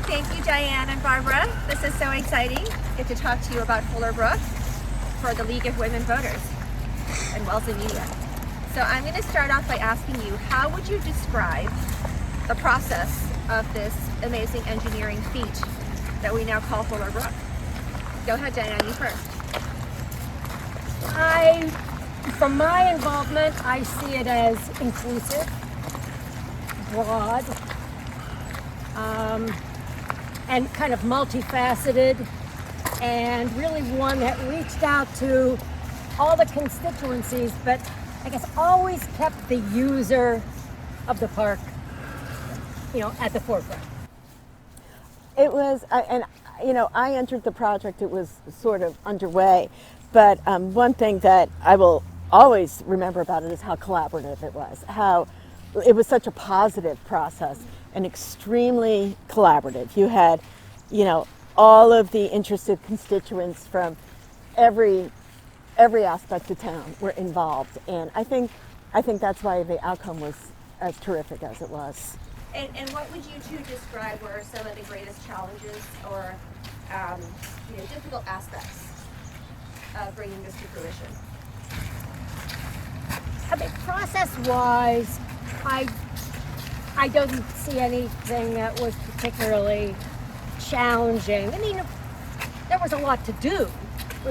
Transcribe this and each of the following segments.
Thank you, Diane and Barbara. This is so exciting. Get to talk to you about Fuller Brook for the League of Women Voters and Wellesley Media. So I'm going to start off by asking you, how would you describe the process of this amazing engineering feat that we now call Fuller Brook? Go ahead, Diane, you first. From my involvement, I see it as inclusive, broad, and kind of multifaceted, and really one that reached out to all the constituencies, but I guess always kept the user of the park, at the forefront. It was, I entered the project, it was sort of underway, but one thing that I will always remember about it is how collaborative it was, how it was such a positive process and extremely collaborative. You had, all of the interested constituents from every aspect of town were involved, and I think that's why the outcome was as terrific as it was. And what would you two describe were some of the greatest challenges or difficult aspects of bringing this to fruition? I mean, process-wise, I don't see anything that was particularly challenging. I mean, there was a lot to do.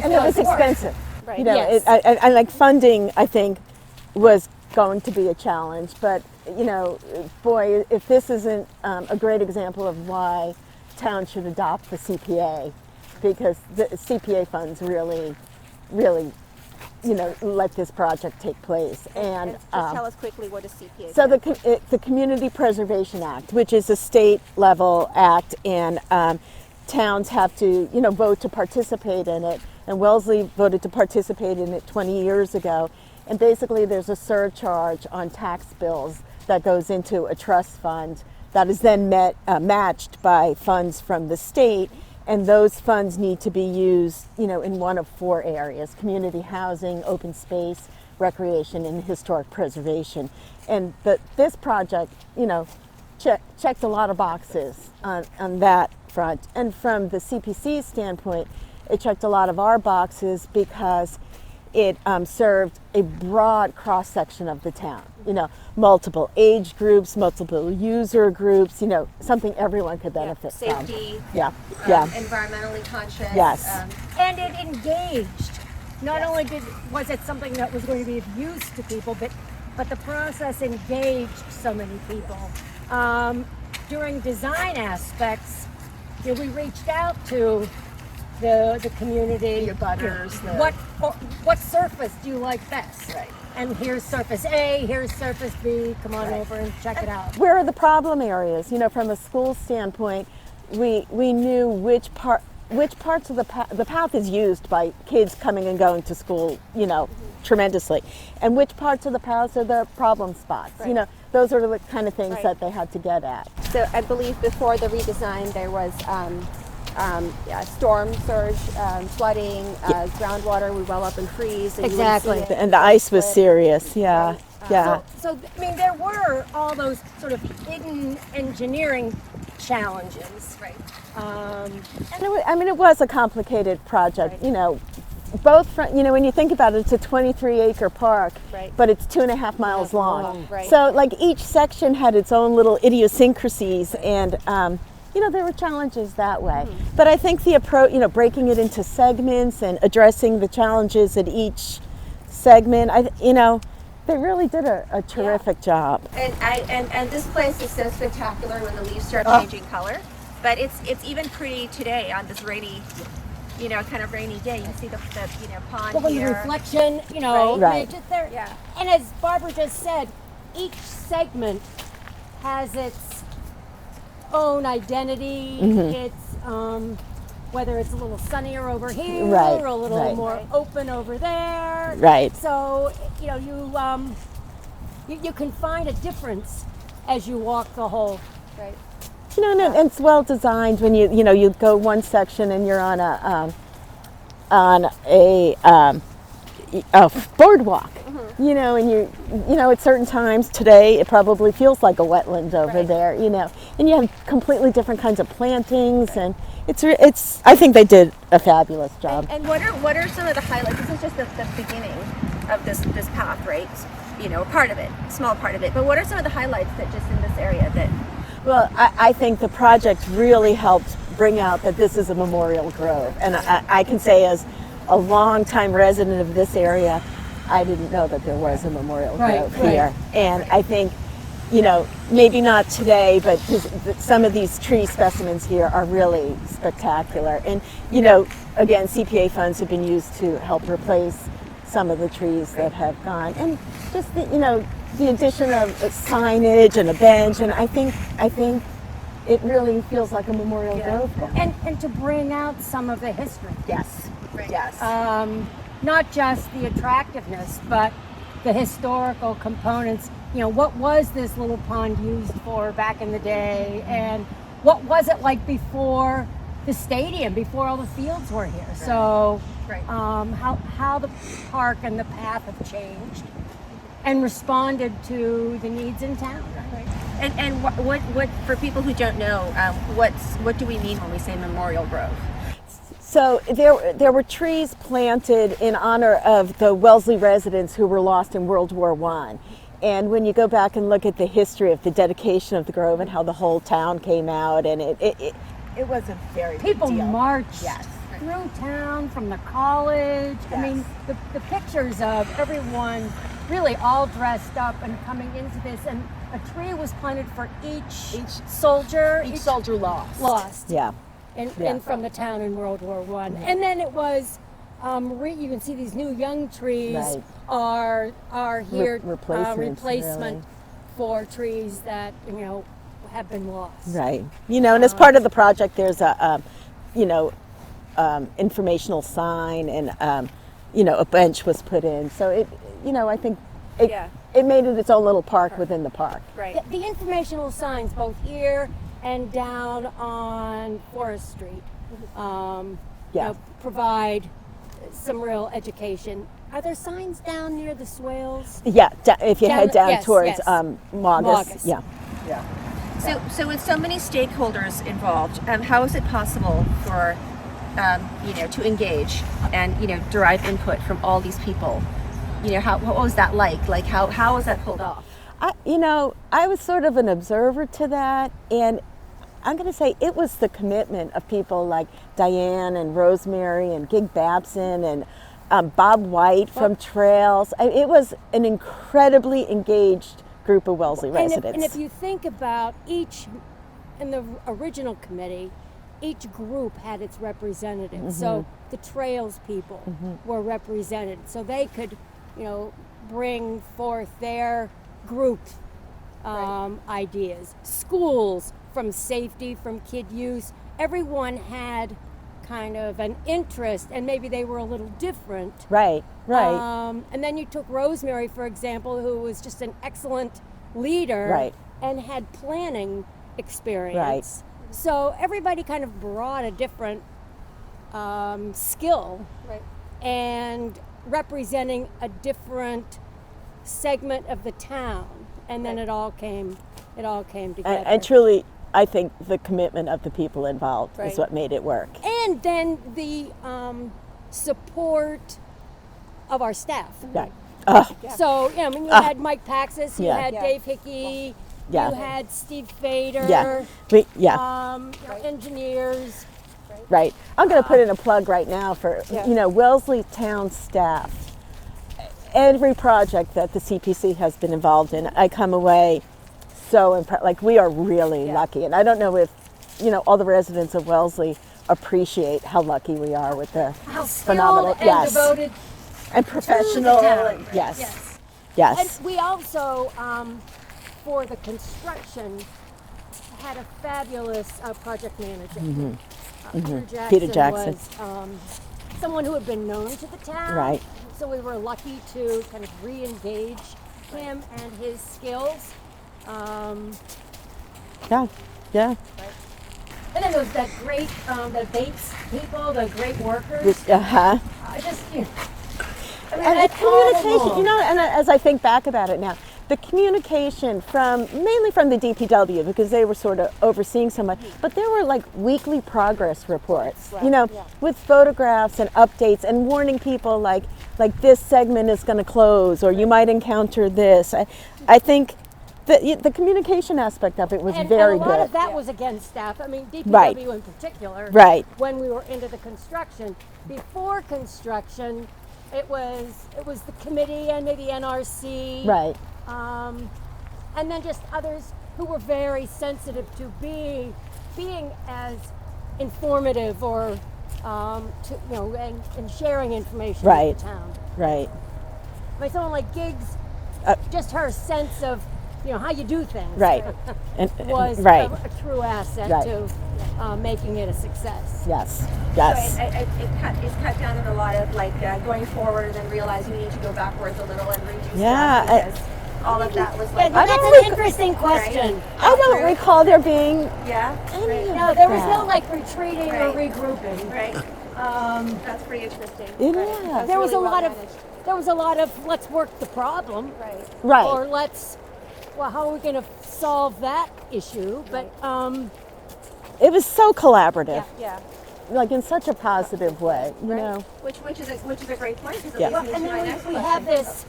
And it was expensive. Right. Yes. I like funding, I think, was going to be a challenge, but boy, if this isn't a great example of why towns should adopt the CPA, because the CPA funds really let this project take place. And just tell us quickly, what is CPA? So the Community Preservation Act, which is a state level act, and towns have to vote to participate in it, and Wellesley voted to participate in it 20 years ago. And basically there's a surcharge on tax bills that goes into a trust fund that is then matched by funds from the state, and those funds need to be used in one of four areas: community housing, open space, recreation, and historic preservation. And this project checked a lot of boxes on that front. And from the CPC standpoint, it checked a lot of our boxes because it served a broad cross-section of the town, multiple age groups, multiple user groups, something everyone could benefit from. Safety, Yeah. environmentally conscious. Yes. And it engaged. Not only was it something that was going to be of use to people, but the process engaged so many people. During design aspects, we reached out to the community. Your butters. What surface do you like best? Right. And here's surface A, here's surface B. Come on over and check it out. Where are the problem areas? From a school standpoint, we knew which parts of the path is used by kids coming and going to school, tremendously, and which parts of the paths are the problem spots. Right. Those are the kind of things Right. that they had to get at. So I believe before the redesign there was storm surge, flooding, groundwater would well up and freeze. And Exactly. You wouldn't see it. And the ice was serious. Yeah. Yeah. So I mean, there were all those sort of hidden engineering challenges. Right. And it was a complicated project. Right. Both from, when you think about it, it's a 23-acre park, Right. but it's 2.5 miles long. Right. So like each section had its own little idiosyncrasies, and there were challenges that way. But I think the approach, breaking it into segments and addressing the challenges at each segment, they really did a terrific job. And this place is so spectacular when the leaves start changing color. But it's even pretty today on this rainy, kind of rainy day. You can see the pond Well, when the here. reflection, Right. just there. Yeah. And as Barbara just said, each segment has its own identity. It's whether it's a little sunnier over here Right, or a little right. more open over there. Right. So you can find a difference as you walk the whole. Right. And it's well designed when you go one section and you're on a boardwalk, You know, and you know, at certain times today, it probably feels like a wetland over Right. there. You know, and you have completely different kinds of plantings, and it's. I think they did a fabulous job. And what are some of the highlights? This is just the beginning of this path, right? You know, part of it, small part of it. But what are some of the highlights that just in this area that? Well, I think the project really helped bring out that this is a memorial grove, and I can say as a longtime resident of this area, I didn't know that there was a memorial grove here. And I think, you know, maybe not today, but some of these tree specimens here are really spectacular. And, you know, again, CPA funds have been used to help replace some of the trees that have gone. And just, you know, the addition of signage and a bench, and I think it really feels like a memorial grove now. And to bring out some of the history. Yes, yes. Not just the attractiveness, but the historical components. You know, what was this little pond used for back in the day, and what was it like before the stadium, before all the fields were here? Right. So, how the park and the path have changed and responded to the needs in town. Right. And what for people who don't know, what do we mean when we say Memorial Grove? So there were trees planted in honor of the Wellesley residents who were lost in World War I. And when you go back and look at the history of the dedication of the grove and how the whole town came out, and it was a very people big deal. marched Yes. through town from the college. Yes. I mean, the pictures of everyone really all dressed up and coming into this, and a tree was planted for each soldier. Each soldier lost. Yeah. And from the town in World War I. And then it was, you can see these new young trees are here, replacement really. for trees that, you know, have been lost. Right. You know, and as part of the project, there's a, you know, informational sign, and you know, a bench was put in. So it, you know, I think it made it its own little park within the park. Right. The informational signs both here and down on Forest Street you know, provide some real education. Are there signs down near the swales? Yeah, if you head down towards yes. Maugus. Yeah. So with so many stakeholders involved, how is it possible for you know, to engage and, you know, derive input from all these people? You know, what was that like? Like how was that pulled off? You know, I was sort of an observer to that, and I'm going to say it was the commitment of people like Diane and Rosemary and Gig Babson and Bob White from Trails. It was an incredibly engaged group of Wellesley residents. And if you think about each, in the original committee, each group had its representative. So the Trails people were represented, so they could, you know, bring forth their group ideas. Schools, from safety, from kid use, everyone had kind of an interest, and maybe they were a little different. Right. And then you took Rosemary, for example, who was just an excellent leader and had planning experience. Right. So everybody kind of brought a different skill and representing a different segment of the town, and then it all came together. And truly, I think the commitment of the people involved is what made it work. And then the support of our staff. Right. So, you know, I mean, you had Mike Paxis, you had Dave Hickey, you had Steve Fader, you know, engineers. Right. I'm going to put in a plug right now for, you know, Wellesley town staff. Every project that the CPC has been involved in, I come away so impressed. Like, we are really lucky. And I don't know if, you know, all the residents of Wellesley appreciate how lucky we are with the phenomenal, and devoted and professional. to the town. Yes. And we also, for the construction, had a fabulous project manager. Peter Jackson was someone who had been known to the town. Right. So we were lucky to kind of re-engage him and his skills. Yeah. And then there was that great, the Bates people, the great workers. And the communication, you know, and as I think back about it now, the communication mainly from the DPW, because they were sort of overseeing so much, but there were like weekly progress reports, you know, with photographs and updates and warning people like this segment is going to close or you might encounter this. I think the communication aspect of it was very good. And a lot of that was against staff. I mean, DPW in particular. Right. When we were into the construction, before construction, it was the committee and maybe NRC. Right. And then just others who were very sensitive to being as informative or and sharing information with the town. Right. I mean, someone like Giggs, just her sense of how you do things. Right. Was a true asset to making it a success. Yes. So it's cut down on a lot of going forward and then realizing you need to go backwards a little and redo stuff because all of that was that's an interesting question. Right? I don't recall there being any of No, there was no retreating or regrouping. Right. That's pretty interesting. It is. There was a lot of let's work the problem. Right. Or how are we going to solve that issue? But it was so collaborative. Yeah. Like in such a positive way, you know. Which is a great point. And then we have this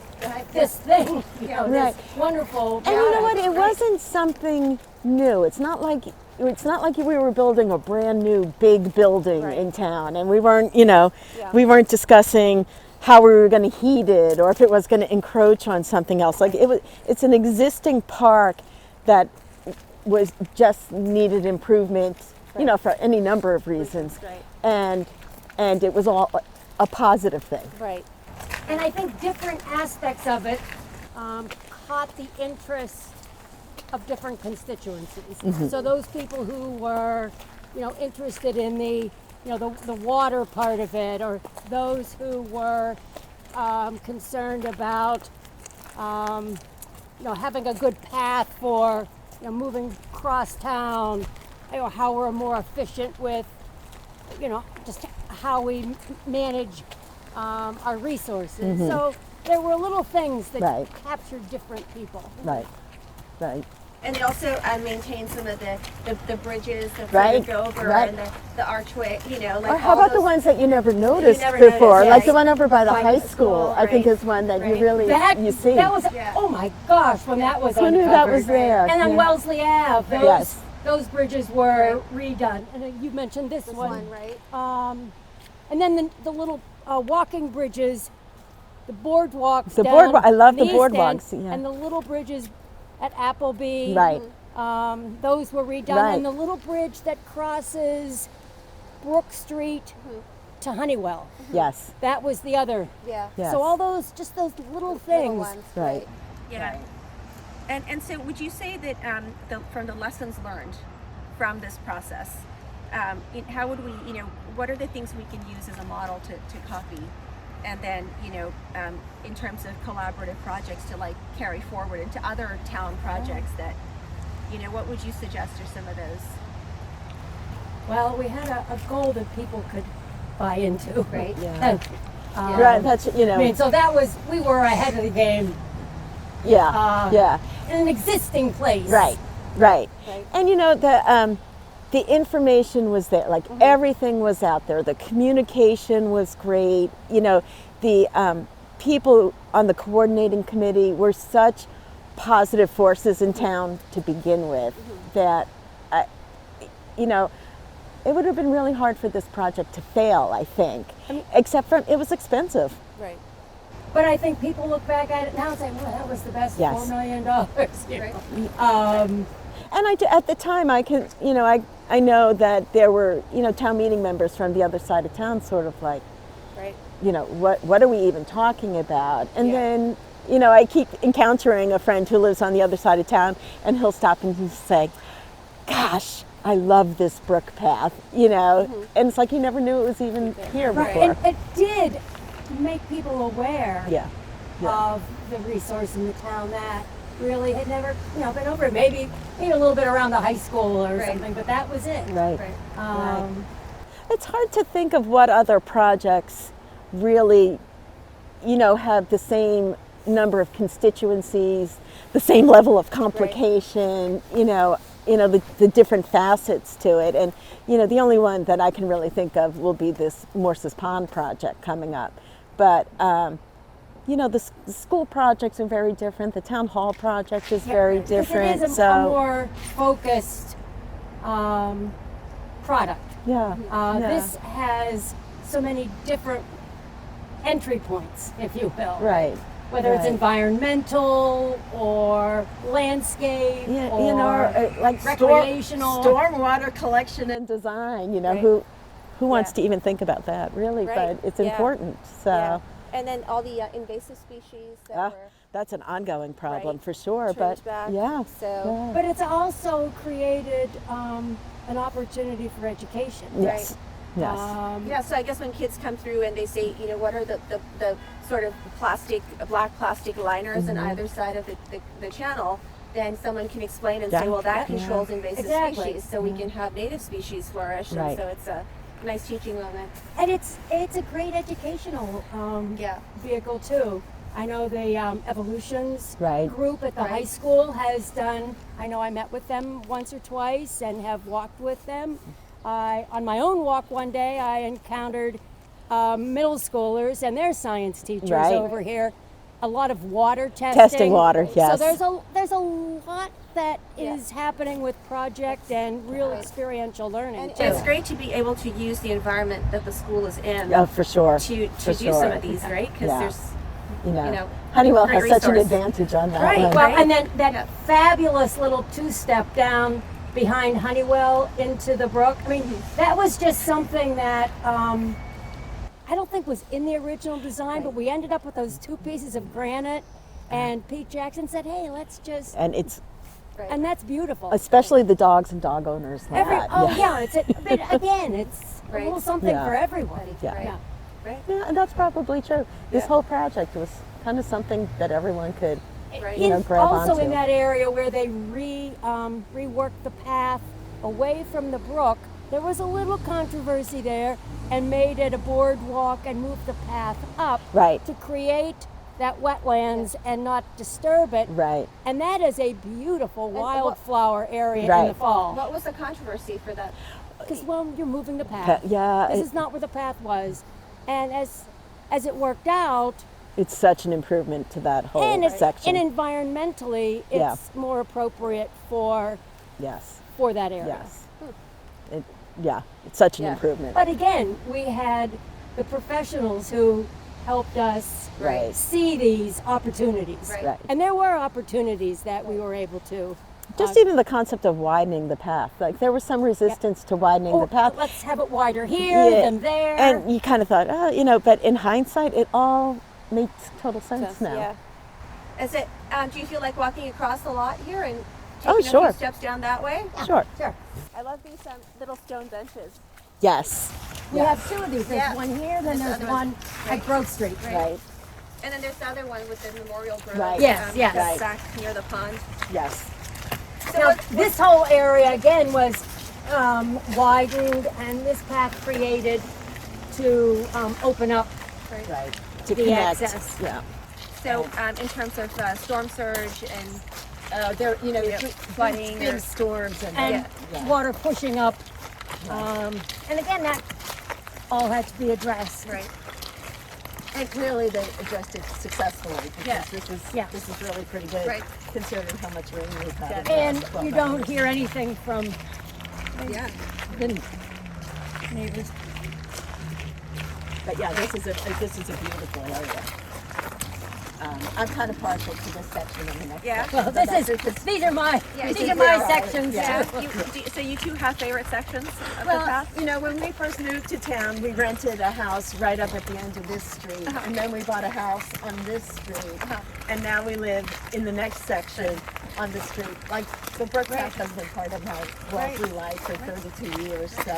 thing, this wonderful. And you know what? It wasn't something new. It's not like we were building a brand new big building in town, and we weren't, we weren't discussing how we were going to heat it or if it was going to encroach on something else. It's an existing park that was just needed improvement, for any number of reasons. And it was all a positive thing. Right. And I think different aspects of it caught the interest of different constituencies. Mm-hmm. So those people who were, interested in the water part of it, or those who were concerned about, having a good path for, moving across town, how we're more efficient with, just how we manage our resources. Mm-hmm. So there were little things that captured different people. Right. And they also maintain some of the bridges that go over and the archway, or how about the ones that you never noticed before? Like the one over by the high school, I think is one that you really you see. That was, oh my gosh, when that was Who knew that was there? And then Wellesley Ave, those bridges were redone. And you mentioned this one. Right. And then the little walking bridges, the boardwalks I love the East boardwalks. End, and the little bridges at Appleby. Right. Those were redone. Right. And the little bridge that crosses Brook Street to Honeywell. Yes. That was the other. Yeah. Yes. So all those little things. Little ones, Right. Yeah. And so would you say that from the lessons learned from this process, how would we, what are the things we can use as a model to copy? And then, in terms of collaborative projects to carry forward into other town projects that, what would you suggest are some of those? Well, we had a goal that people could buy into. Right. Yeah. Right. That's I mean, so we were ahead of the game. Yeah. In an existing place. Right. And the information was there, everything was out there. The communication was great. The people on the coordinating committee were such positive forces in town to begin with that, it would have been really hard for this project to fail, I think, except for it was expensive. Right. But I think people look back at it now and say, well, that was the best $4 million. And at the time, I know that there were, town meeting members from the other side of town sort of what are we even talking about? And then, I keep encountering a friend who lives on the other side of town, and he'll stop and he'll say, gosh, I love this brook path, and it's like you never knew it was even here before. And it did make people aware of the resource in the town that really had never, been over it. Maybe a little bit around the high school or something, but that was it. Right. It's hard to think of what other projects really, have the same number of constituencies, the same level of complication, the different facets to it. And, the only one that I can really think of will be this Morse's Pond project coming up. But, the school projects are very different. The town hall project is very different. It is a more focused product. Yeah. This has so many different entry points, if you will. Right. Whether it's environmental or landscape or like recreational. stormwater collection and design, who wants to even think about that, really? Right. But it's important. So. Yeah. And then all the invasive species that were that's an ongoing problem for sure. trimmed But back. yeah. But it's also created an opportunity for education. Yes. Yes. Yeah, so I guess when kids come through and they say, what are the sort of black plastic liners on either side of the channel, then someone can explain and say, well, that controls invasive species, so we can have native species flourish. Right. And so it's a nice teaching moment. And it's a great educational vehicle too. I know the Evolutions group at the high school has done, I know I met with them once or twice and have walked with them. On my own walk one day, I encountered middle schoolers and their science teachers over here. A lot of water testing. Testing water, yes. So there's a lot that is happening with project and real experiential learning. And it's great to be able to use the environment that the school is in. Oh, for sure. To do some of these, right? Because there's, Honeywell great has such an resource. advantage on that. Right. one. Well, and then that fabulous little two-step down behind Honeywell into the brook. I mean, that was just something that I don't think was in the original design, but we ended up with those two pieces of granite, and Pete Jackson said, "Hey, let's just." And it's and that's beautiful. especially the dogs and dog owners. But again, it's a little something for everyone. Yeah. Right. Yeah, and that's probably true. This whole project was kind of something that everyone could, grab Also onto. in that area where they reworked the path away from the brook, there was a little controversy there and made it a boardwalk and moved the path up to create that wetlands and not disturb it. Right. And that is a beautiful wildflower area in the fall. What was the controversy for that? Because, you're moving the path. This is not where the path was. And as it worked out, it's such an improvement to that whole section. And environmentally, it's more appropriate for that area. Yes. It's such an improvement. But again, we had the professionals who helped us see these opportunities. Right. And there were opportunities that we were able to. Just even the concept of widening the path. Like there was some resistance to widening the path. Let's have it wider here than there. And you kind of thought, but in hindsight, it all makes total sense now. Yeah. Is it? Do you feel like walking across the lot here and Oh, taking a sure. few steps down that way? Sure. I love these little stone benches. Yes. We have two of these. There's Yeah. one here, then there's one at Grove Street. Right. And then there's the other one with the Memorial Grove. Right. Yes, yes. Right. Back near the pond. Yes. So Now, this whole area again was widened, and this path created to open up. Right. To The connect. access. Yeah. So in terms of storm surge and There, flooding big or storms And water pushing up. And again, that all had to be addressed. right. And clearly they addressed it successfully because this is really pretty good Right. considering how much rain we've had. And you don't hear anything from Yeah. Then, neighbors. but this is a beautiful area. I'm kind of partial to this section in the next Yeah. section. Well, these are my sections Yeah. too. So you two have favorite sections of the Well, path? when we first moved to town, we rented a house right up at the end of this street, and then we bought a house on this street, and now we live in the next section on the street. Like the Brook Path has been part of my wealthy life for 32 years, so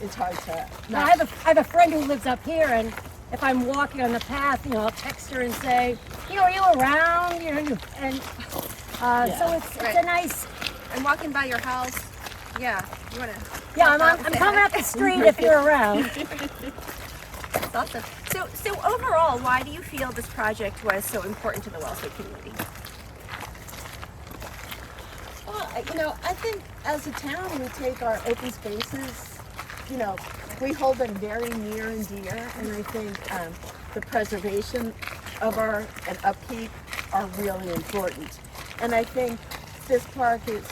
it's hard to. Now, I have a friend who lives up here, and if I'm walking on the path, I'll text her and say, are you around? So it's a nice. I'm walking by your house. Yeah. You wanna? Yeah, I'm coming up the street if you're around. That's awesome. So So overall, why do you feel this project was so important to the Wellesley community? Well, I think as a town, we take our open spaces, we hold them very near and dear, and I think the preservation of and upkeep are really important. And I think this park is,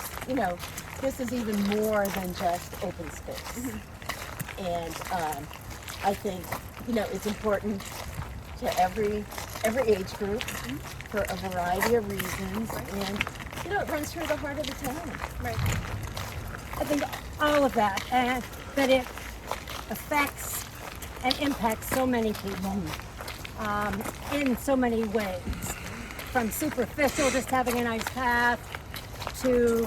this is even more than just open space. And I think, it's important to every age group for a variety of reasons, and it runs through the heart of the town. Right. I think all of that, and that it affects and impacts so many people in so many ways. From superficial, just having a nice path, to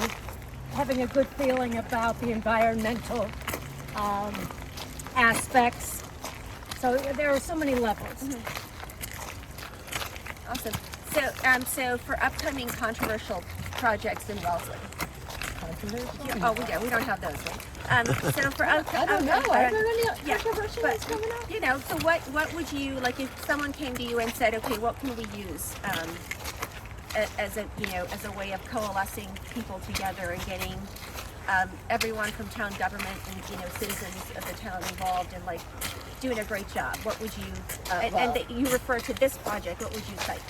having a good feeling about the environmental aspects. So there are so many levels. Awesome. So for upcoming controversial projects in Wellesley. Controversial? Oh, we don't have those, right? So for I don't know. Are there any controversial but, ones coming up? so what would you, like if someone came to you and said, okay, what can we use as a way of coalescing people together and getting everyone from town government and citizens of the town involved and like doing a great job? What would you and that you refer to this project? What would you cite?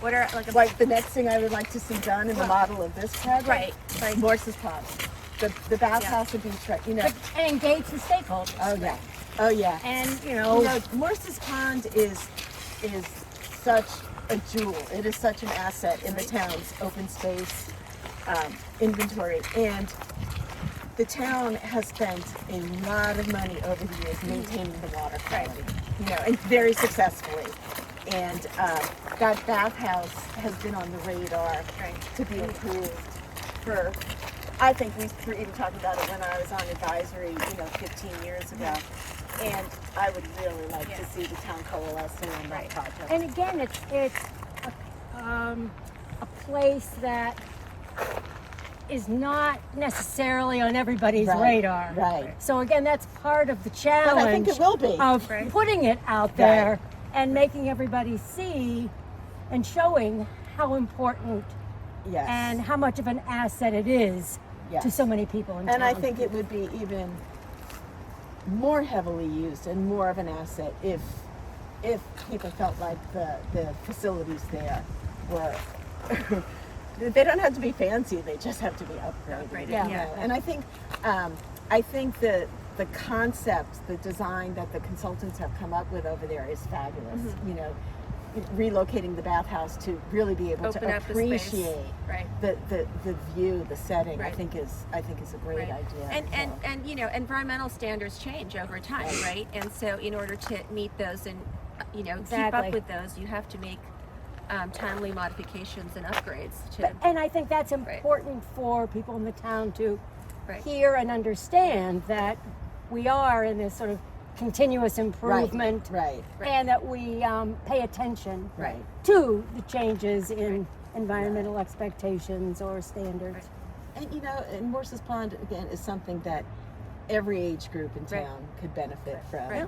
What are like the next thing I would like to see done in the model of this project? Right. Like Morse's Pond, the bathhouse and beach right. But engage the stakeholders. Oh yeah. Oh yeah. And Morse's Pond is such a jewel. It is such an asset in the town's open space inventory, and the town has spent a lot of money over the years maintaining the water quality, and very successfully. And that bathhouse has been on the radar to be improved for, I think we were even talking about it when I was on advisory, 15 years ago. And I would really like to see the town coalescing on that project. And again, it's a place that is not necessarily on everybody's radar. Right. So again, that's part of the challenge. But I think it will be. Of putting it out there and making everybody see and showing how important and how much of an asset it is to so many people in town. And I think it would be even more heavily used and more of an asset if people felt like the facilities there were they don't have to be fancy, they just have to be upgraded. And I think the concept, the design that the consultants have come up with over there is fabulous. Relocating the bathhouse to really be able to appreciate the view, the setting, I think is a great idea. And environmental standards change over time, right? And so in order to meet those and keep up with those, you have to make timely modifications and upgrades. And I think that's important for people in the town to hear and understand that we are in this sort of continuous improvement, and that we pay attention to the changes in environmental expectations or standards. And and Morse's Pond again is something that every age group in town could benefit from.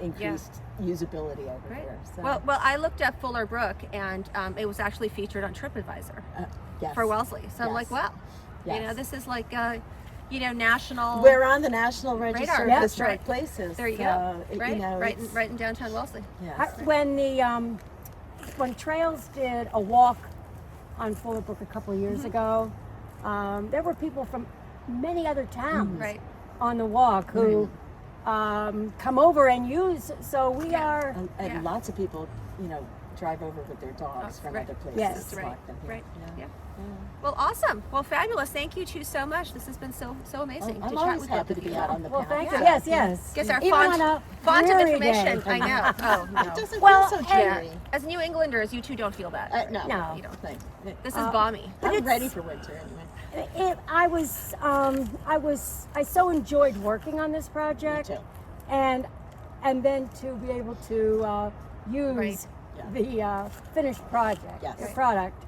Increased usability over here. So. Well, I looked up Fuller Brook, and it was actually featured on TripAdvisor for Wellesley. So I'm like, wow, this is like national. We're on the National Register of radar. Historic Places. There you go. Right in downtown Wellesley. When Trails did a walk on Fuller Brook a couple of years ago, there were people from many other towns on the walk who come over and use. So we are, and lots of people, drive over with their dogs from other places. Yes, to walk them here. Well, awesome. Well, fabulous. Thank you two so much. This has been so amazing I'm to chat always with happy both to of be you. out on the path. thank you. Yes. Guess our Even on a font of dreary information. day. I know. Oh, no. It doesn't feel so dreary. As New Englanders, you two don't feel that. No. You don't. Thanks. This is balmy. I'm ready for winter anyway. I so enjoyed working on this project, Me too. and then to be able to use the finished project, the product.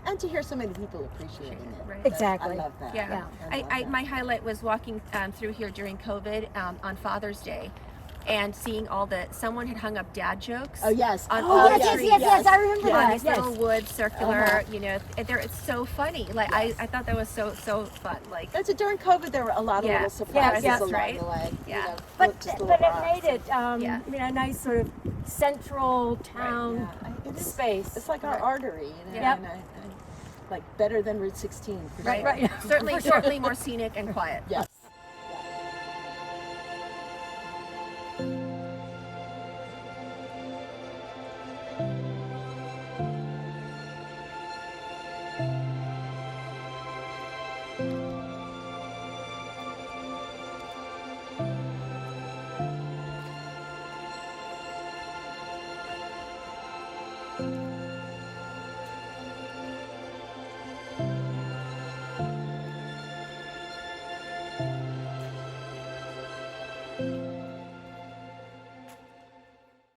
And to hear so many people appreciating it. Exactly. I love that. Yeah. My highlight was walking through here during COVID on Father's Day, and seeing someone had hung up dad jokes. Oh, yes. On Oh, all yes, the yes, trees. yes, I remember On that. these Yes. little wood circular, Uh-huh. you know, it's so funny. Like I thought that was so fun. Like That's it. During COVID, there were a lot of Yeah. little surprises Yes, along right. the way. Yeah. You know, But just little but it rocks. made it Yeah. you know, a nice sort of central town Yeah, it is. space. It's like our artery, you know, Yeah. and like better than Route 16. For right, sure. right. certainly For sure. certainly more scenic and quiet. Yes.